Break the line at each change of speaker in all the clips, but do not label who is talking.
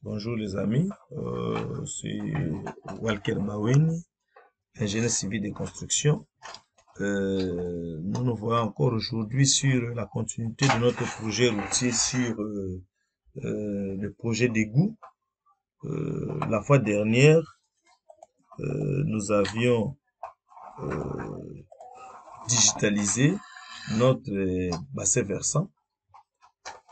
Bonjour les amis, c'est Walker Baweni, ingénieur civil de construction. Nous nous voyons encore aujourd'hui sur la continuité de notre projet routier sur le projet d'égout. La fois dernière, nous avions digitalisé notre bassin versant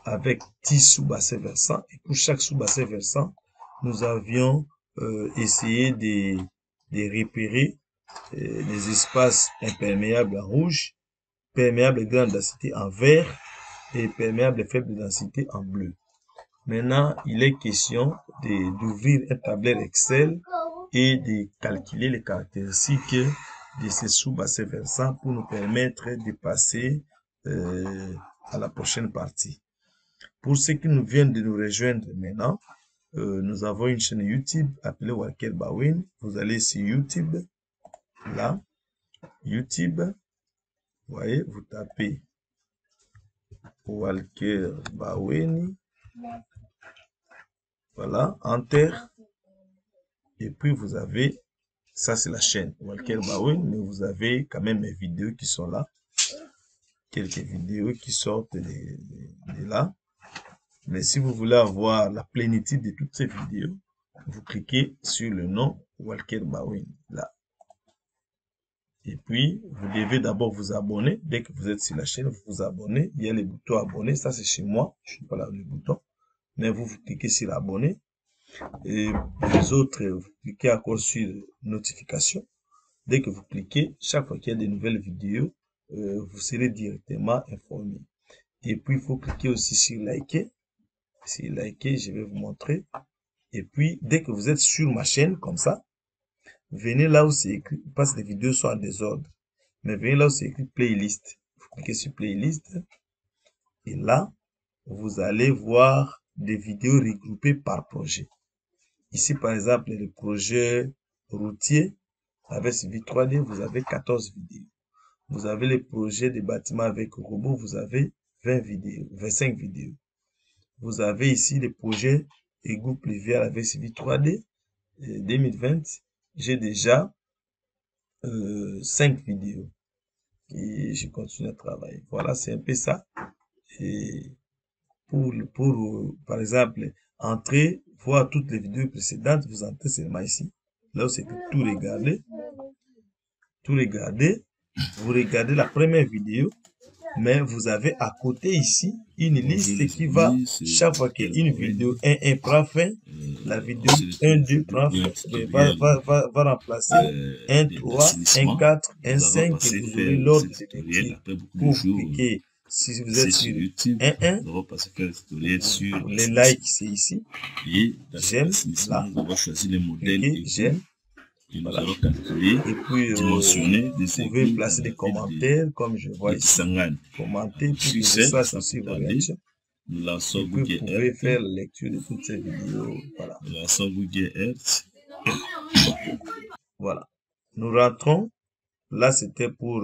avec 10 sous-bassins versants, et pour chaque sous-bassin versant, nous avions essayé de repérer les espaces imperméables en rouge, perméables de grande densité en vert et perméables de faible densité en bleu. Maintenant, il est question d'ouvrir un tableur Excel et de calculer les caractéristiques de ces sous-bassins versants pour nous permettre de passer à la prochaine partie. Pour ceux qui nous viennent de nous rejoindre maintenant, nous avons une chaîne YouTube appelée Walker Baweni. Vous allez sur YouTube, là, YouTube, vous voyez, vous tapez Walker Baweni, voilà, Enter, et puis vous avez, ça c'est la chaîne Walker Baweni, mais vous avez quand même mes vidéos qui sont là, quelques vidéos qui sortent de là. Mais si vous voulez avoir la plénitude de toutes ces vidéos, vous cliquez sur le nom Walker Baweni, là. Et puis, vous devez d'abord vous abonner. Dès que vous êtes sur la chaîne, vous vous abonnez. Il y a le bouton abonner. Ça, c'est chez moi. Je ne suis pas là, le bouton. Mais vous cliquez sur abonner. Et les autres, vous cliquez encore sur notification. Dès que vous cliquez, chaque fois qu'il y a de nouvelles vidéos, vous serez directement informé. Et puis, il faut cliquer aussi sur liker. Si liker, je vais vous montrer. Et puis, dès que vous êtes sur ma chaîne, comme ça, venez là où c'est écrit, parce que les vidéos sont en désordre. Mais venez là où c'est écrit playlist. Vous cliquez sur playlist. Et là, vous allez voir des vidéos regroupées par projet. Ici, par exemple, le projet routier, avec Civil 3D, vous avez 14 vidéos. Vous avez les projets de bâtiments avec robot, vous avez 20 vidéos, 25 vidéos. Vous avez ici les projets égout pluvial avec Civil 3D 2020. J'ai déjà 5 vidéos et je continue à travailler. Voilà, c'est un peu ça. Et pour par exemple, entrer, voir toutes les vidéos précédentes, vous entrez seulement ici. Là où c'est tout regarder. Tout regarder. Vous regardez la première vidéo. Mais vous avez à côté ici une liste qui va, chaque fois qu'une vidéo 1 prend fin, la vidéo 1-2 prend fin, va remplacer 1-3, 1-4, 1-5 que vous aurez l'ordre de lecture. Pour cliquer, si vous êtes sur 1-1, les likes c'est ici, j'aime, là, cliquez, j'aime. Voilà. Et puis, vous pouvez placer des commentaires, comme je vois ici. Commenter pour que je sache aussi vos réactions. Et puis, vous pouvez faire la lecture de toutes ces vidéos. Voilà. Voilà. Nous rentrons. Là, c'était pour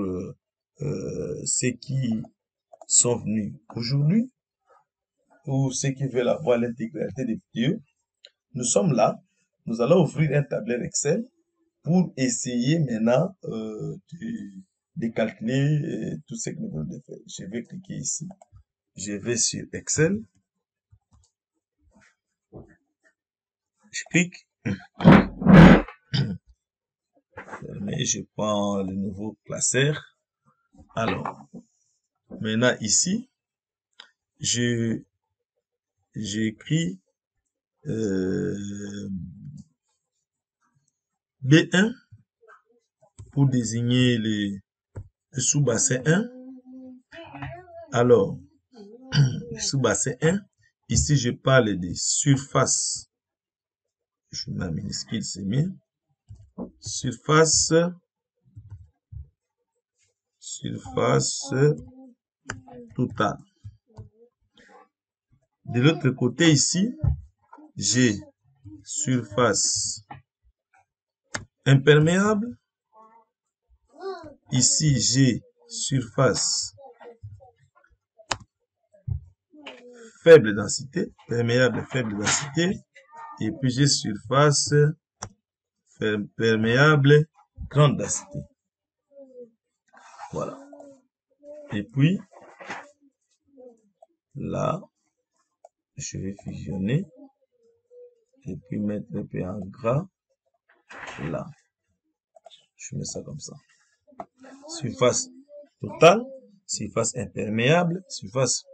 ceux qui sont venus aujourd'hui, ou ceux qui veulent avoir l'intégralité des vidéos. Nous sommes là. Nous allons ouvrir un tableur Excel pour essayer maintenant de calculer tout ce que nous venons de faire. Je vais cliquer ici. Je vais sur Excel. Je clique. Mais je prends le nouveau classeur. Alors, maintenant ici, j'écris B1 pour désigner le sous-bassin 1. Alors, le sous-bassin 1, ici je parle de surface. Je mets un minuscule, c'est mieux. Surface totale. De l'autre côté ici, j'ai surface imperméable. Ici, j'ai surface faible densité, perméable faible densité. Et puis j'ai surface perméable grande densité. Voilà. Et puis là, je vais fusionner et puis mettre le peu en gras là. Je mets ça comme ça. Surface totale, surface imperméable, surface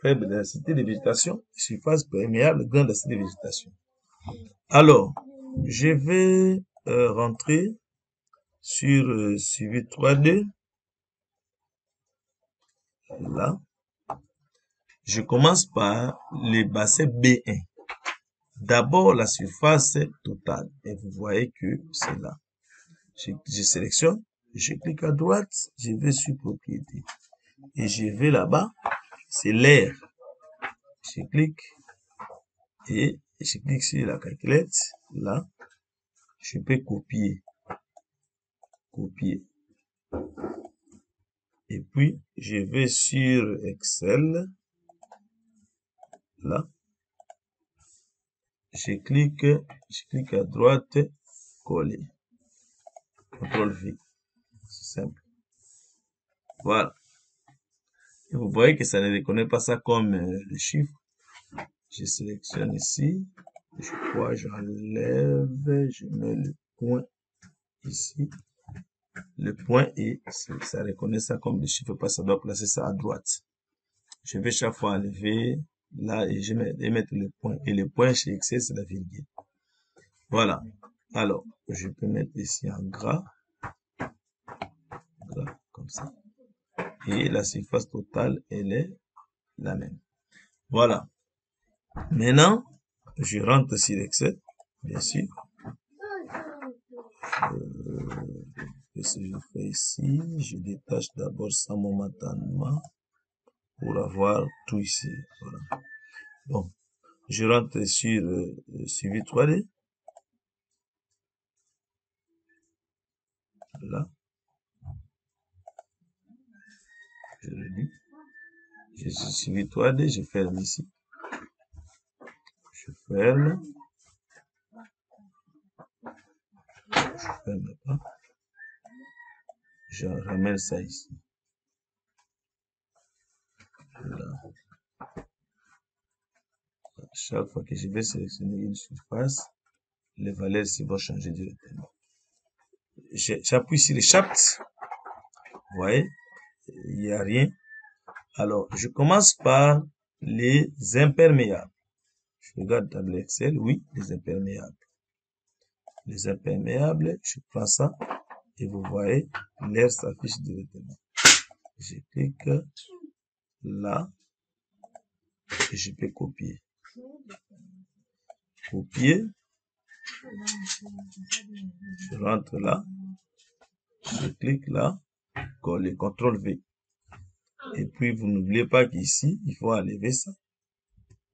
faible densité de végétation, surface perméable, grande densité de végétation. Alors, je vais rentrer sur suivi 3D. Là, je commence par le bassin B1. D'abord, la surface totale. Et vous voyez que c'est là. Je sélectionne, je clique à droite, je vais sur propriété. Et je vais là-bas, c'est l'air. Je clique et je clique sur la calculette. Là, je peux copier. Copier. Et puis, je vais sur Excel. Là, je clique à droite, coller. CTRL V. C'est simple. Voilà. Et vous voyez que ça ne reconnaît pas ça comme le chiffre. Je sélectionne ici. Je crois, j'enlève, je mets le point ici. Le point et ça reconnaît ça comme le chiffre parce que ça doit placer ça à droite. Je vais chaque fois enlever là et je vais mettre le point. Et le point chez Excel, c'est la virgule. Voilà. Alors, je peux mettre ici en gras. Gras, comme ça. Et la surface totale, elle est la même. Voilà. Maintenant, je rentre sur Excel, bien sûr. Ce que je fais ici, je détache d'abord ça momentanément pour avoir tout ici. Voilà. Bon, je rentre sur suivi 3D. Là. Je le dis. Je suis suivi 3D, je ferme ici. Je ferme. Je ferme pas. Je ramène ça ici. Là. Chaque fois que je vais sélectionner une surface, les valeurs ici vont changer directement. J'appuie sur le Shift. Vous voyez, il n'y a rien. Alors, je commence par les imperméables. Je regarde dans l'Excel, oui, les imperméables. Les imperméables, je prends ça et vous voyez, l'air s'affiche directement. Je clique là et je peux copier. Copier. Je rentre là. Je clique là. Coller. CTRL V. Et puis, vous n'oubliez pas qu'ici, il faut enlever ça.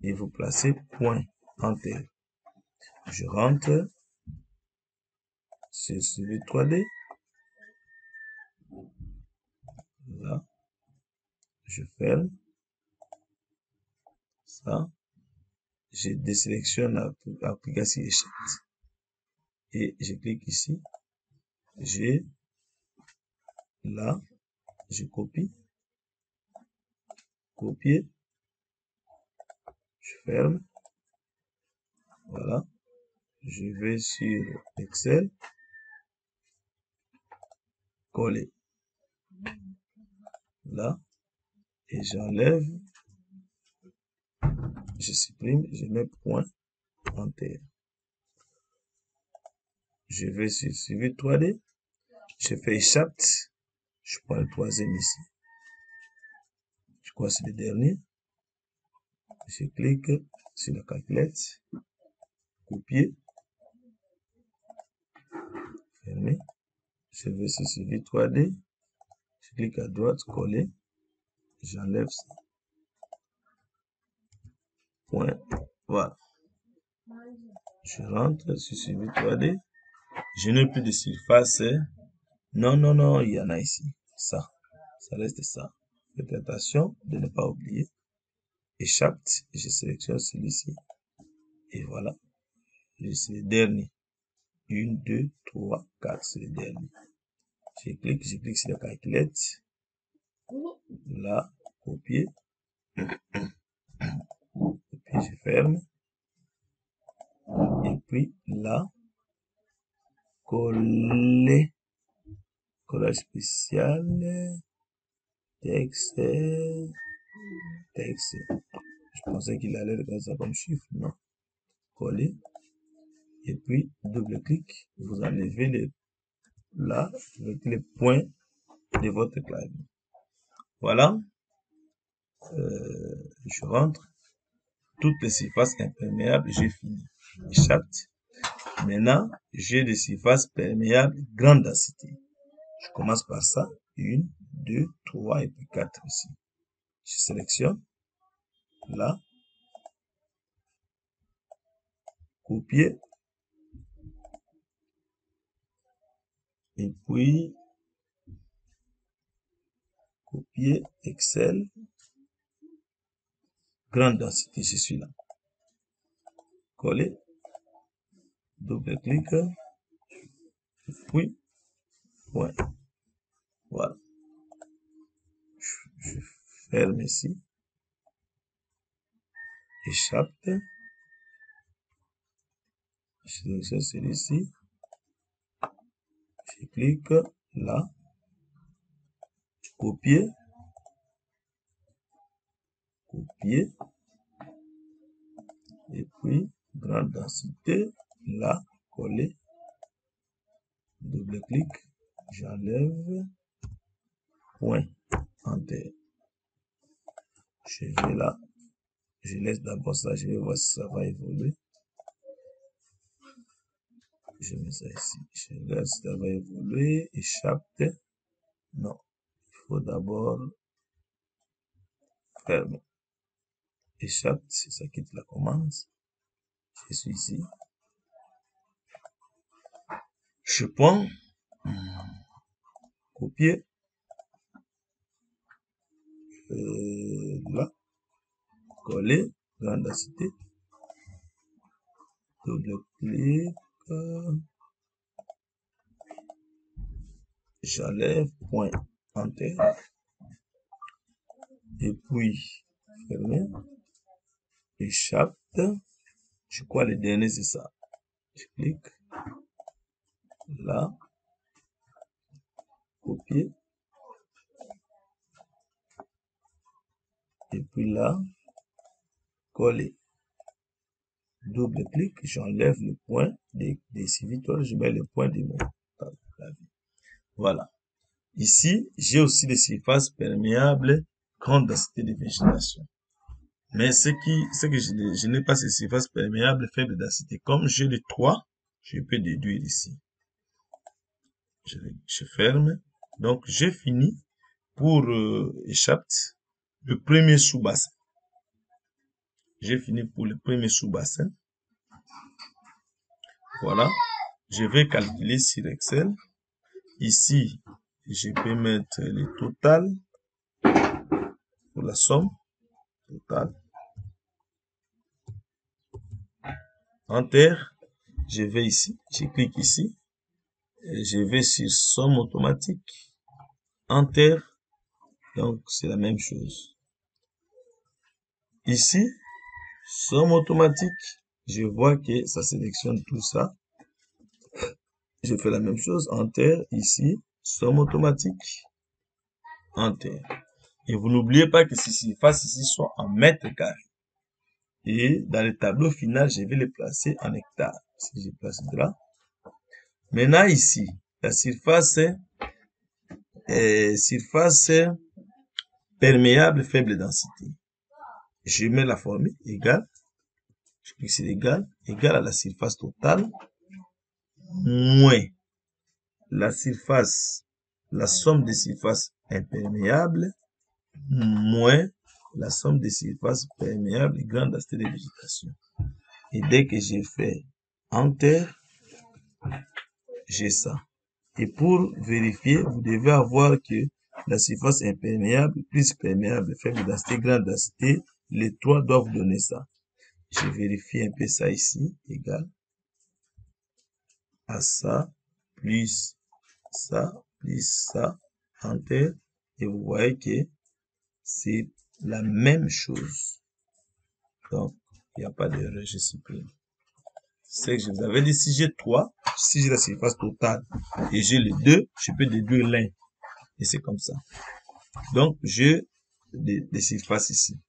Et vous placez point enter. Je rentre. C'est sur le 3D. Là. Je ferme. Ça. Je désélectionne l'application Shift. Et je clique ici. J'ai là. Je copie. Copier. Je ferme. Voilà. Je vais sur Excel. Coller. Là. Et j'enlève. Je supprime. Je mets point enter. Je vais sur suivi 3D. Je fais Shift. Je prends le troisième ici. Je crois que c'est le dernier. Je clique sur la calculette. Copier. Fermer. Je vais sur suivi 3D. Je clique à droite, coller. J'enlève ça. Point. Voilà. Je rentre sur suivi 3D. Je n'ai plus de surface. Non, non, non, il y en a ici. Ça. Ça reste ça. Faites attention de ne pas oublier. Et Shift, je sélectionne celui-ci. Et voilà. c'est le dernier. 1, 2, 3, 4, c'est le dernier. Je clique sur la calculette. Là, copier. Et puis je ferme. Et puis là, coller. Collage spécial. Texte. Texte. Je pensais qu'il allait regarder ça comme chiffre. Non. Coller. Et puis, double-clic. Vous enlevez les, là, avec les points de votre clavier. Voilà. Je rentre. Toutes les surfaces imperméables, j'ai fini. Échappe. Maintenant, j'ai des surfaces perméables grande densité. Je commence par ça. 1, 2, 3 et puis 4 ici. Je sélectionne. Là. Copier. Et puis, copier Excel. Grande densité, c'est celui-là. Coller. Double-clic. Puis, ouais. Voilà. Je ferme ici. Échappe. Je sélectionne celui-ci. Je clique là. Copier. Copier. Et puis, grande densité. Là, coller. Double-clic. J'enlève. Point. Enter. Je vais là. Je laisse d'abord ça. Je vais voir si ça va évoluer. Je mets ça ici. Je regarde si ça va évoluer. Échappe. Non. Il faut d'abord fermer. Échappe. Si ça quitte la commande. Je suis ici. Je prends. Copier. Là. Coller. Grande densité. Double-clic. J'enlève. Point. Enter. Et puis, fermer. Échappe. Je crois le dernier, c'est ça. Je clique. Là. Copier. Et puis là. Coller. Double-clic. J'enlève le point des serviteurs. Je mets le point de mon clavier. Voilà. Ici, j'ai aussi des surfaces perméables grande densité de végétation. Mais ce que je n'ai pas ces surfaces perméables faible densité. Comme j'ai les 3, je peux déduire ici. Je ferme. Donc, j'ai fini pour échappe le premier sous-bassin. J'ai fini pour le premier sous-bassin. Voilà. Je vais calculer sur Excel. Ici, je peux mettre le total pour la somme totale. Enter. Je vais ici. Je clique ici. Et je vais sur somme automatique. Enter. Donc, c'est la même chose. Ici, somme automatique. Je vois que ça sélectionne tout ça. Je fais la même chose. Enter. Ici, somme automatique. Enter. Et vous n'oubliez pas que ces surfaces ici sont en mètres carrés. Et dans le tableau final, je vais les placer en hectares. Si je place là. Maintenant, ici, la surface perméable faible densité. Je mets la formule égale. Je clique sur égal à la surface totale moins la somme des surfaces imperméables moins la somme des surfaces perméables et grande densité de végétation. Et dès que j'ai fait Enter, j'ai ça. Et pour vérifier, vous devez avoir que la surface imperméable plus perméable, faible densité, grande densité, les trois doivent donner ça. Je vérifie un peu ça ici, égal. à ça, plus ça, enter. Et vous voyez que c'est la même chose. Donc, il n'y a pas d'erreur, je supprime. C'est que je vous avais dit, si j'ai 3, si j'ai la surface totale et j'ai les 2, je peux déduire l'un. Et c'est comme ça. Donc, j'ai des surfaces ici.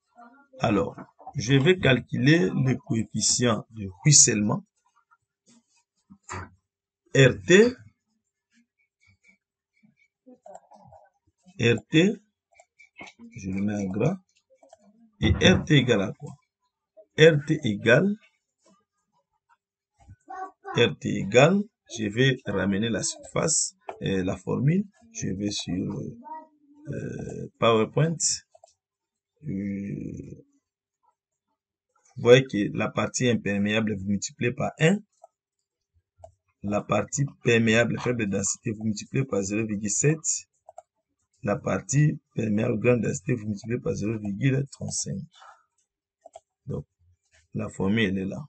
Alors, je vais calculer le coefficient de ruissellement. RT, je le mets en gras. Et RT égale à quoi? RT égale, je vais ramener la surface, la formule. Je vais sur PowerPoint. Vous voyez que la partie imperméable, vous multipliez par 1. La partie perméable faible densité, vous multipliez par 0,7. La partie perméable grande densité, vous multipliez par 0,35. Donc, la formule, elle est là.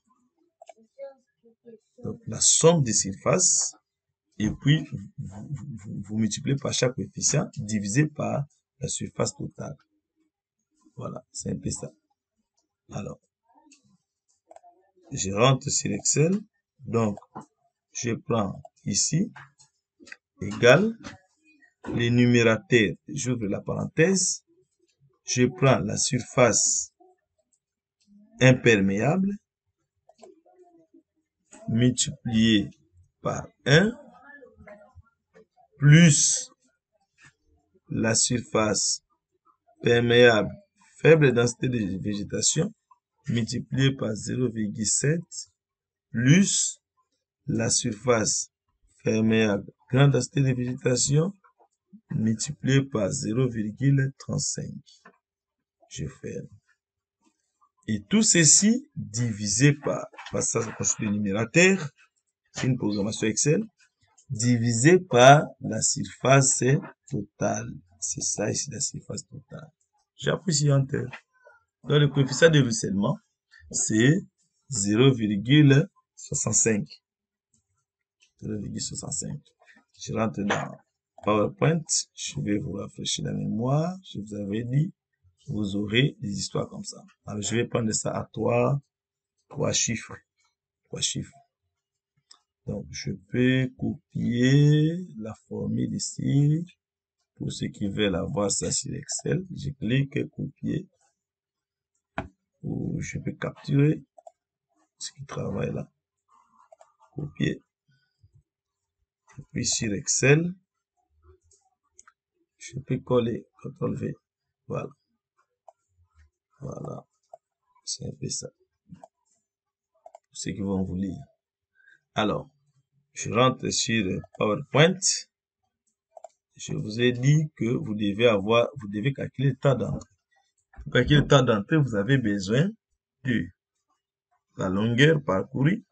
Donc, la somme des surfaces, et puis, vous multipliez par chaque coefficient, divisé par la surface totale. Voilà, c'est un peu ça. Alors, je rentre sur Excel. Donc, je prends ici, égal, les numérateurs, j'ouvre la parenthèse, je prends la surface imperméable multiplié par 1 plus la surface perméable faible densité de végétation multiplié par 0,7 plus la surface perméable grande densité de végétation multiplié par 0,35. Je ferme. Et tout ceci divisé par ça, ça constitue le numérateur, c'est une programmation Excel, divisé par la surface totale. C'est ça ici, la surface totale. J'appuie sur Enter. Donc, le coefficient de ruissellement, c'est 0,65. 0,65. Je rentre dans PowerPoint. Je vais vous rafraîchir la mémoire. Je vous avais dit, vous aurez des histoires comme ça. Alors, je vais prendre ça à 3 chiffres. 3 chiffres. Donc, je peux copier la formule ici. Pour ceux qui veulent avoir ça sur Excel, je clique copier. Ou je peux capturer ce qui travaille là. Copier. Et puis sur Excel, je peux coller. CTRL V. Voilà. Voilà. C'est un peu ça. Pour ceux qui vont vous lire. Alors, je rentre sur PowerPoint. Je vous ai dit que vous devez calculer le temps d'entrée. Pour calculer le temps d'entrée, vous avez besoin de la longueur parcourue.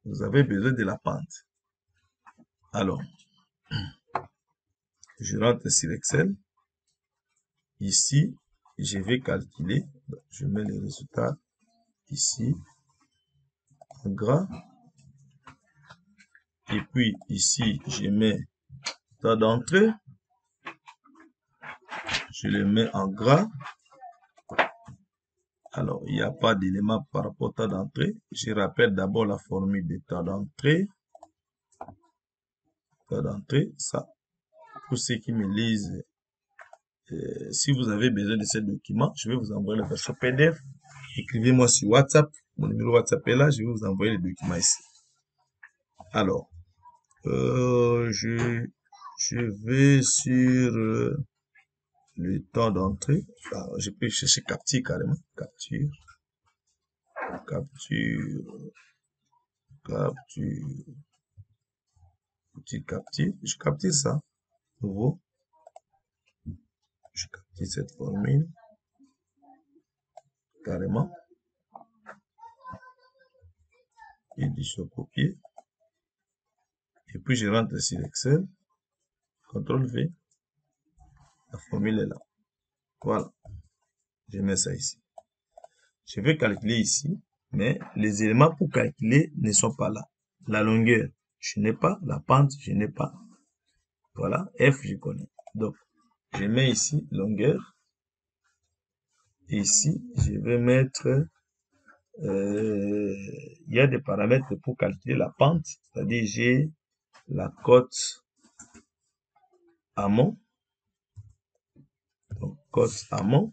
Vous avez besoin de la pente. Alors, je rentre sur Excel. Ici, je vais calculer. Je mets les résultats ici, en gras. Et puis, ici, je mets temps d'entrée. Je le mets en gras. Alors, il n'y a pas d'élément par rapport au temps d'entrée. Je rappelle d'abord la formule de temps d'entrée. Temps d'entrée, ça, pour ceux qui me lisent, si vous avez besoin de ce document, je vais vous envoyer la version PDF. Écrivez-moi sur WhatsApp. Mon numéro WhatsApp est là. Je vais vous envoyer le document ici. Alors, je vais sur le temps d'entrée. Je peux chercher capture carrément. Capture. Petite capture. Je capture ça. Nouveau. Je capture cette formule. Carrément. Édition copier. Et puis je rentre sur Excel. CTRL V. La formule est là. Voilà. Je mets ça ici. Je vais calculer ici, mais les éléments pour calculer ne sont pas là. La longueur, je n'ai pas. La pente, je n'ai pas. Voilà, F, je connais. Donc, je mets ici longueur. Et ici, je vais mettre... il y a des paramètres pour calculer la pente. C'est-à-dire, j'ai la cote amont. Donc, cote amont.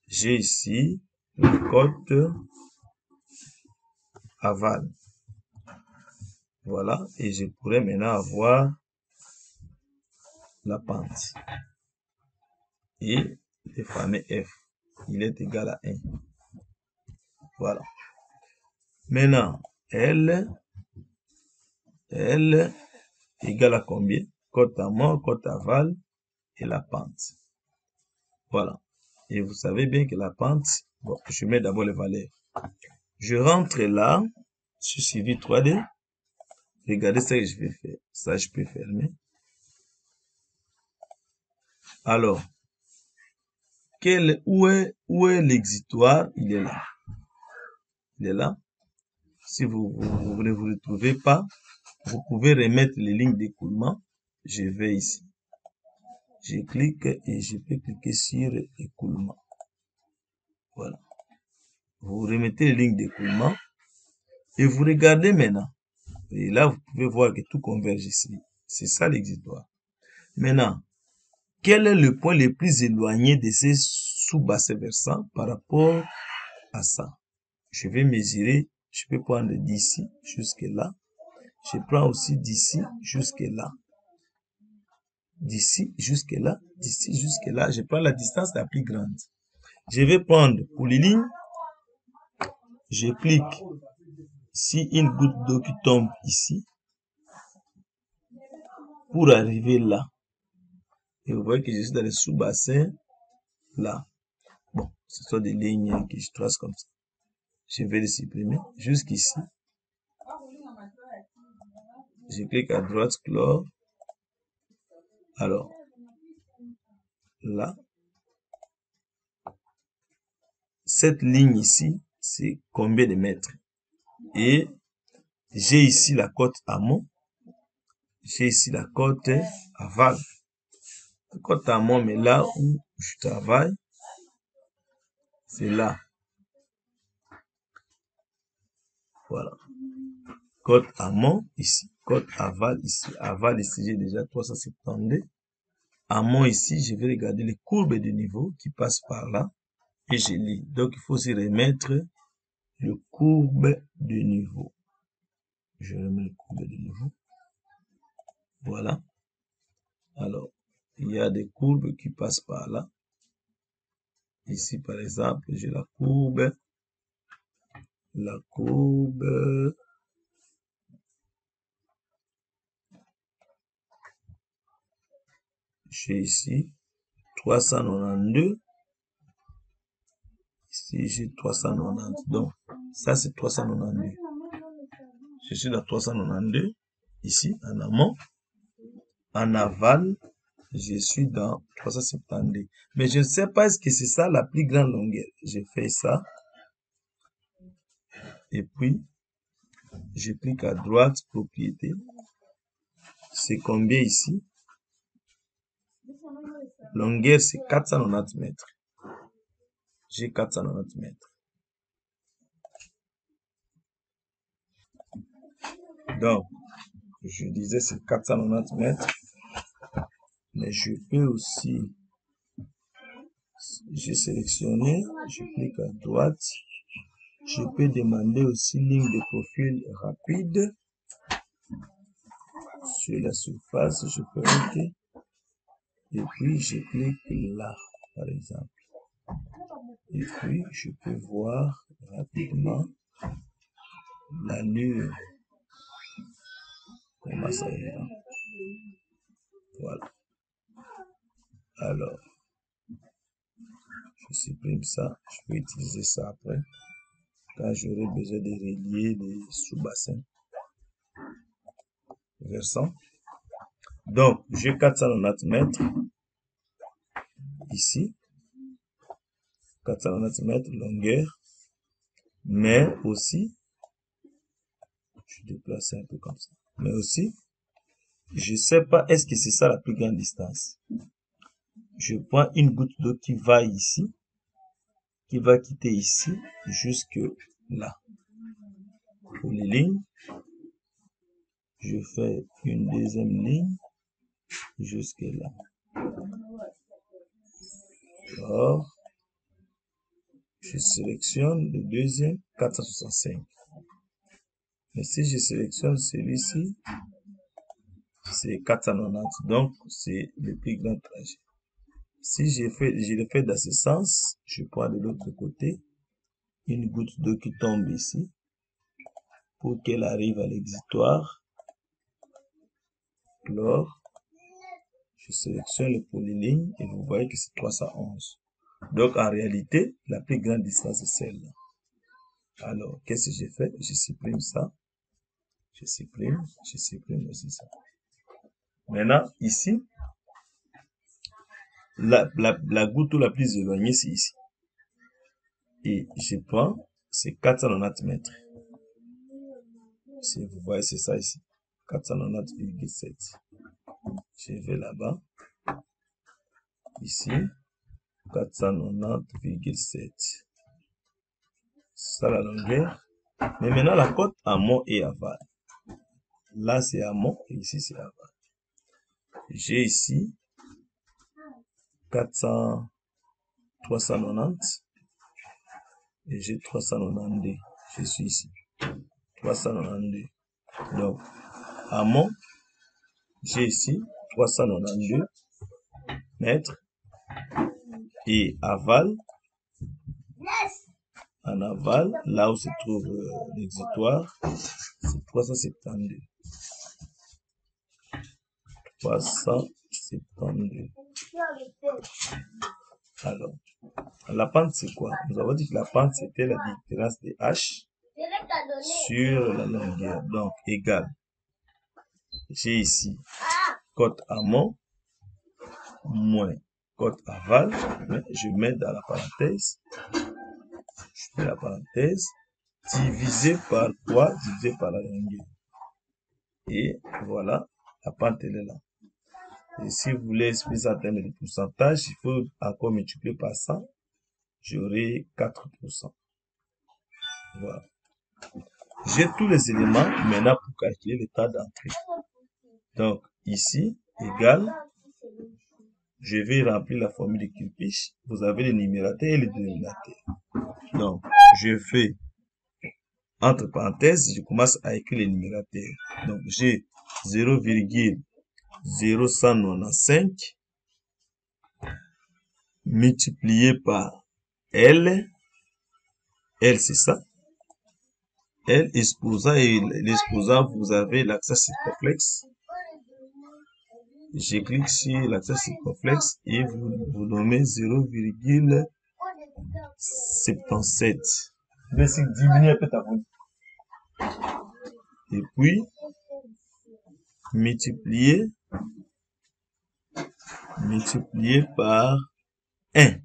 J'ai ici la cote aval. Voilà, et je pourrais maintenant avoir la pente. Et le fameux F, il est égal à 1. Voilà. Maintenant, L égale à combien? Cote amont, cote aval et la pente. Voilà. Et vous savez bien que la pente, bon, je mets d'abord les valeurs. Je rentre là, sur Civil 3D. Regardez ce que je vais faire. Ça, je peux fermer. Alors, où est l'exitoire? Il est là. Il est là. Si vous ne vous retrouvez pas, vous pouvez remettre les lignes d'écoulement. Je vais ici. Je clique et je peux cliquer sur écoulement. Voilà. Vous remettez les lignes d'écoulement et vous regardez maintenant. Et là, vous pouvez voir que tout converge ici. C'est ça l'exitoire. Maintenant, quel est le point le plus éloigné de ces sous-bassins versants par rapport à ça? Je vais mesurer. Je peux prendre d'ici jusque là. Je prends aussi d'ici jusque là. D'ici jusque là. D'ici jusque là. Je prends la distance la plus grande. Je vais prendre pour les lignes. Je clique. Si une goutte d'eau qui tombe ici. Pour arriver là. Et vous voyez que je suis dans le sous-bassin. Là. Bon, ce sont des lignes que je trace comme ça. Je vais les supprimer jusqu'ici. Je clique à droite, clore. Alors, là, cette ligne ici, c'est combien de mètres? Et j'ai ici la cote amont. J'ai ici la cote aval. La cote amont, mais là où je travaille, c'est là. Voilà. Cote amont ici, cote aval ici. Aval ici, j'ai déjà 372. Amont ici, je vais regarder les courbes de niveau qui passent par là. Et je lis. Donc, il faut aussi remettre le courbe de niveau. Je remets le courbe de niveau. Voilà. Alors, il y a des courbes qui passent par là. Ici, par exemple, j'ai la courbe. J'ai ici 392. Ici, j'ai 390. Donc, ça, c'est 392. Je suis dans 392. Ici, en amont. En aval, je suis dans 372. Mais je ne sais pas est-ce que c'est ça la plus grande longueur. J'ai fait ça. Et puis, je clique à droite, propriété. C'est combien ici? Longueur, c'est 490 mètres. J'ai 490 mètres. Donc, je disais c'est 490 mètres. Mais je peux aussi, j'ai sélectionné, je clique à droite. Je peux demander aussi ligne de profil rapide. Sur la surface, je peux cliquer. Et puis, je clique là, par exemple. Et puis, je peux voir rapidement l'allure. Comment ça ira. Voilà. Alors, je supprime ça. Je peux utiliser ça après. Quand j'aurai besoin de relier les sous-bassins versants. Donc, j'ai 490 mètres. Ici. 490 mètres longueur. Mais aussi, Je déplace un peu comme ça. Mais aussi, je sais pas, est-ce que c'est ça la plus grande distance? Je prends une goutte d'eau qui va ici, qui va quitter ici, jusque là. Pour les lignes, je fais une deuxième ligne, jusque là. Alors, je sélectionne le deuxième, 465. Mais si je sélectionne celui-ci, c'est 490. Donc, c'est le plus grand trajet. Si je le fais dans ce sens, je prends de l'autre côté une goutte d'eau qui tombe ici pour qu'elle arrive à l'exutoire. Alors, je sélectionne le polyligne et vous voyez que c'est 311. Donc, en réalité, la plus grande distance est celle-là. Alors, qu'est-ce que j'ai fait? Je supprime ça. Je supprime aussi ça. Maintenant, ici, la goutte la plus éloignée, c'est ici. Et je prends, c'est 490 mètres. Si vous voyez, c'est ça ici. 490,7. Je vais là-bas. Ici, 490,7. C'est ça la longueur. Mais maintenant, la côte amont et aval. Là, c'est amont et ici, c'est aval. J'ai ici 390 et j'ai 392. Je suis ici. 392. Donc, amont, j'ai ici 392 mètres et aval, en aval, là où se trouve l'exutoire, c'est 372. 372. Alors, la pente, c'est quoi? Nous avons dit que la pente, c'était la différence de H sur la longueur. Donc, égal. J'ai ici côte amont moins côte aval. Je mets dans la parenthèse. Je mets la parenthèse. Divisé par quoi? Divisé par la longueur. Et voilà, la pente, elle est là. Et si vous voulez exprimer ça en termes de pourcentage, il faut encore multiplier par 100. J'aurai 4%. Voilà. J'ai tous les éléments maintenant pour calculer le temps d'entrée. Donc, ici, égal, je vais remplir la formule de Kirchhoff. Vous avez le numérateur et le dénominateur. Donc, je fais, entre parenthèses, je commence à écrire le numérateur. Donc, j'ai 0,0195 multiplié par L. L, c'est ça. L, exposant, et l'exposant, vous avez l'accent circonflexe. Je clique sur l'accent circonflexe et vous nommez 0,77. Laissez diminuer un peu ta voix. Et puis, multiplier par 1.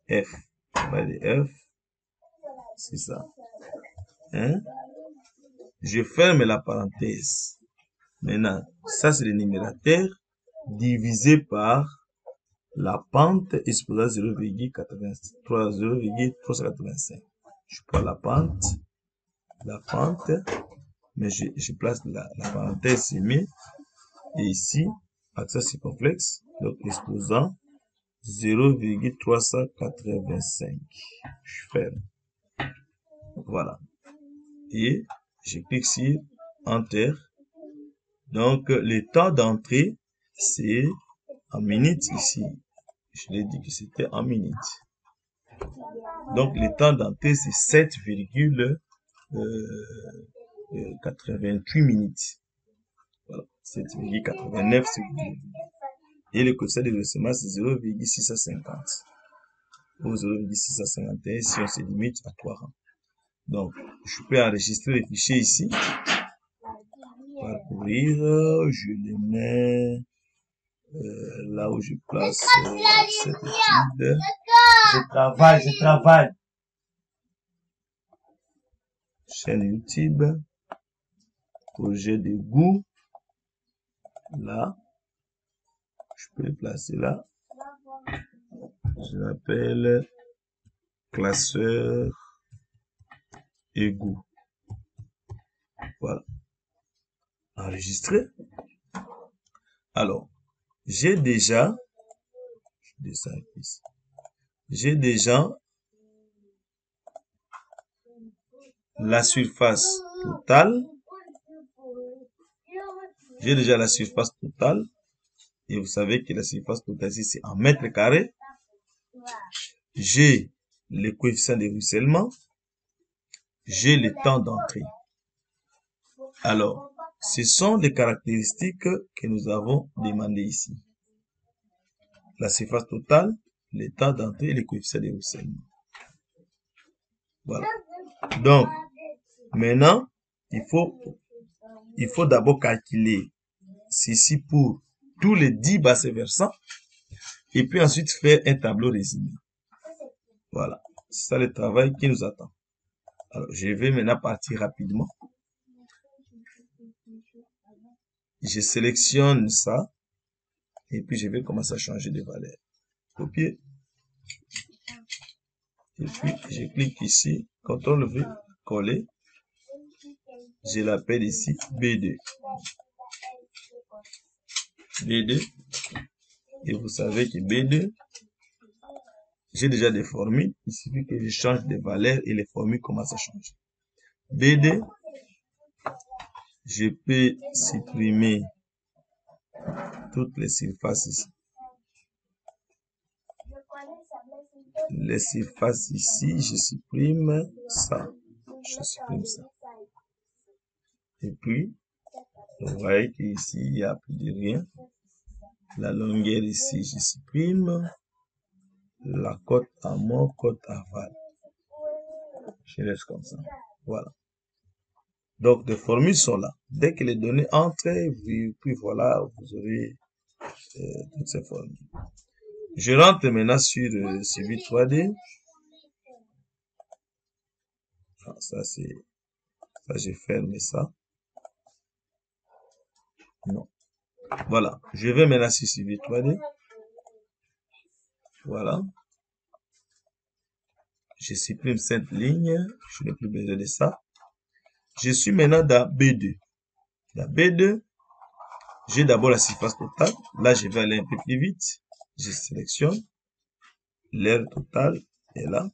F. On va dire F. C'est ça. 1. Je ferme la parenthèse. Maintenant, ça c'est le numérateur divisé par la pente exposant 0,385. Je prends la pente, mais je place la parenthèse semée et ici, accent circonflexe, donc exposant 0,385. Je ferme. Voilà. Et je clique sur Enter. Donc, le temps d'entrée, c'est en minutes ici. Je l'ai dit que c'était en minutes. Donc, le temps d'entrée, c'est 7,88 minutes. Voilà, 7,89. Et le quotient de développement, c'est 0,650. Ou 0,651 si on se limite à 3 rangs. Donc, je peux enregistrer les fichiers ici. Parcourir, je les mets là où je place cette étude. Je travaille. Chaîne YouTube. projet de goût. Là, je peux le placer là. Je l'appelle classeur et goût. Voilà. Enregistré. Alors, j'ai déjà la surface totale. J'ai déjà la surface totale. Et vous savez que la surface totale ici, c'est en mètres carrés. J'ai le coefficient de ruissellement. J'ai le temps d'entrée. Alors, ce sont les caractéristiques que nous avons demandées ici. La surface totale, le temps d'entrée et le coefficient de ruissellement. Voilà. Donc, maintenant, il faut d'abord calculer ceci pour tous les 10 bassins versants et puis ensuite faire un tableau résumé. Voilà. C'est ça le travail qui nous attend. Alors, je vais maintenant partir rapidement. Je sélectionne ça et puis je vais commencer à changer de valeur. Copier. Et puis, je clique ici, CTRL-V, coller. Je l'appelle ici B2. B2. Et vous savez que B2, j'ai déjà des formules. Il suffit que je change de valeur et les formules commencent à changer. B2, je peux supprimer toutes les surfaces ici. Les surfaces ici, je supprime ça. Je supprime ça. Et puis, vous voyez qu'ici, il n'y a plus de rien. La longueur ici, je supprime. La côte amont, côte aval. Je laisse comme ça. Voilà. Donc, les formules sont là. Dès que les données entrent, puis voilà, vous aurez toutes ces formules. Je rentre maintenant sur Civil 3D. Ah, ça, je ferme ça. Non. Voilà. Je vais maintenant sur Civil 3D. Voilà. Je supprime cette ligne. Je n'ai plus besoin de ça. Je suis maintenant dans B2. Dans B2, j'ai d'abord la surface totale. Là, je vais aller un peu plus vite. Je sélectionne. L'aire totale est là.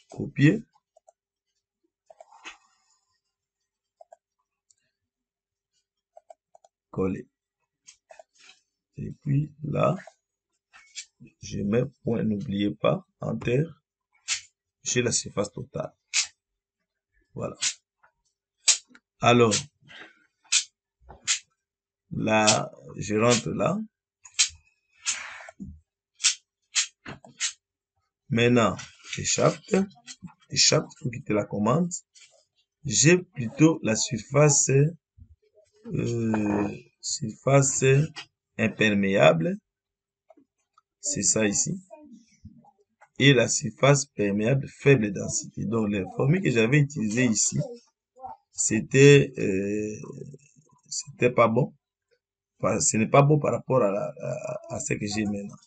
Copier. Coller. Et puis là, je mets point, n'oubliez pas, Enter. J'ai la surface totale. Voilà. Alors, là, je rentre là. Maintenant, échappe pour quitter la commande. J'ai plutôt la surface imperméable. C'est ça ici. Et la surface perméable faible densité. Donc, les formules que j'avais utilisées ici, c'était pas bon. Ce n'est pas bon par rapport à ce que j'ai maintenant.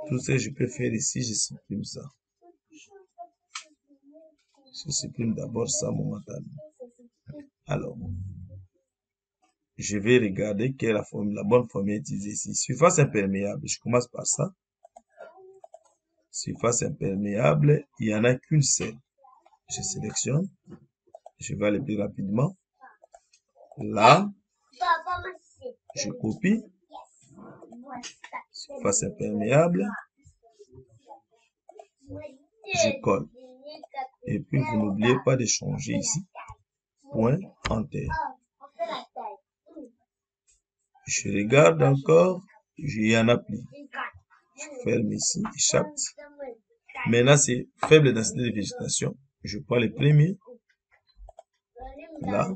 Tout ce que je peux faire ici, je supprime ça. Je supprime d'abord ça momentanément. Alors, je vais regarder quelle est la bonne formule utilisée ici. Surface imperméable, je commence par ça. Surface imperméable, il n'y en a qu'une seule. Je sélectionne. Je vais aller plus rapidement. Là, je copie. Surface imperméable. Je colle. Et puis, vous n'oubliez pas de changer ici. Point, Enter. Je regarde encore. Il y en a plus. Je ferme ici. Échappe. Maintenant, c'est faible densité de végétation. Je prends le premier. Là.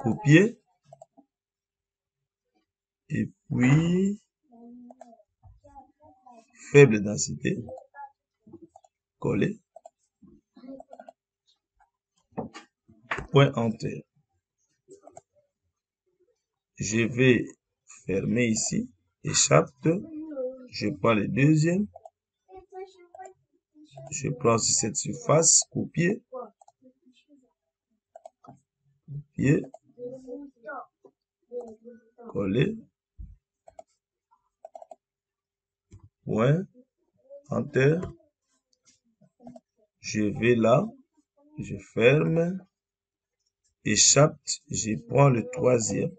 Copier. Et puis, faible densité. Coller. point enter. Je vais fermer ici, échappe, je prends le deuxième, je prends aussi cette surface, copier, coller, point, enter, je vais là, je ferme, échappe, je prends le troisième,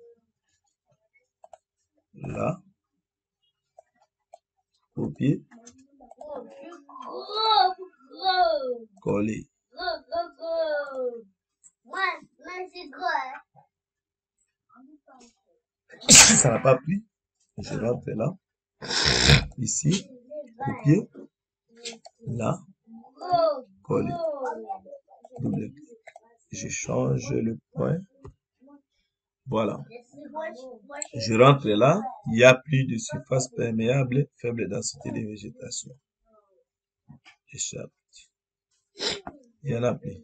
là, copier, coller. Ça n'a pas pris. Je rentre là, ici, copier, là, coller, double clic. Je change le point. Voilà. Je rentre là, il n'y a plus de surface perméable, faible densité de végétation. Échappe. Il n'y en a plus.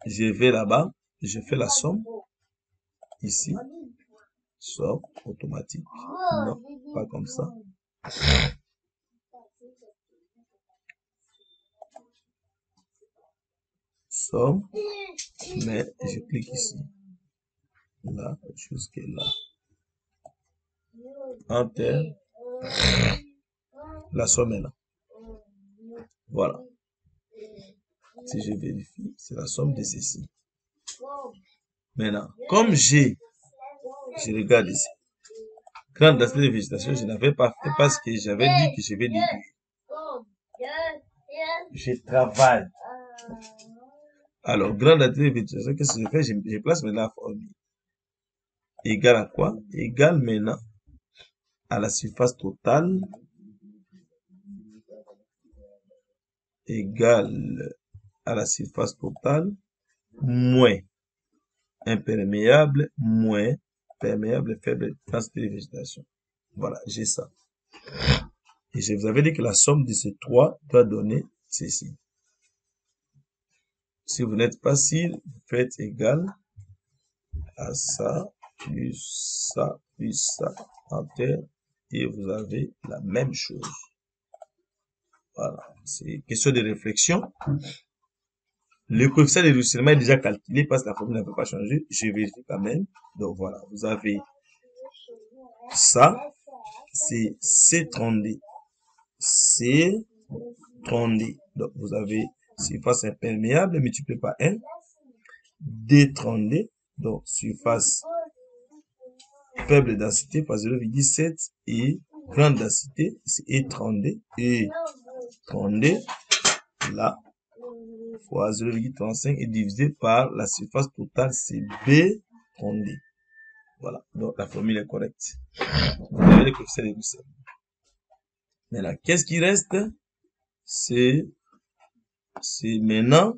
Je vais là-bas, je fais la somme. Ici, somme automatique. Non, pas comme ça. Somme, mais je clique ici. Là, jusqu'à là. Enter. La somme est là. Voilà. Si je vérifie, c'est la somme de ceci. Maintenant, comme je regarde ici, grande densité de végétation, je n'avais pas fait parce que j'avais dit que je vais déduire. Je travaille. Alors, grande densité de végétation, qu'est-ce que je fais? Je place maintenant la formule. Égal à quoi? Égal maintenant à la surface totale. Égal à la surface totale moins imperméable moins perméable faible densité de végétation. Voilà, j'ai ça. Et je vous avais dit que la somme de ces trois doit donner ceci. Si vous n'êtes pas sûr, vous faites égal à ça, plus ça, enter, et vous avez la même chose. Voilà, c'est question de réflexion. Le coefficient de ruissellement est déjà calculé parce que la formule ne peut pas changer. Je vérifie quand même. Donc voilà, vous avez ça, c'est C30D. C30D. Donc vous avez surface imperméable multiplié par 1. D30D. Donc surface faible densité par 0,7 et grande densité, c'est E30D. E30D, là, fois 0,35 est divisé par la surface totale, c'est B30D. Voilà, donc la formule est correcte. Vous avez le coefficient de ruissellement. Maintenant, qu'est-ce qui reste? C'est maintenant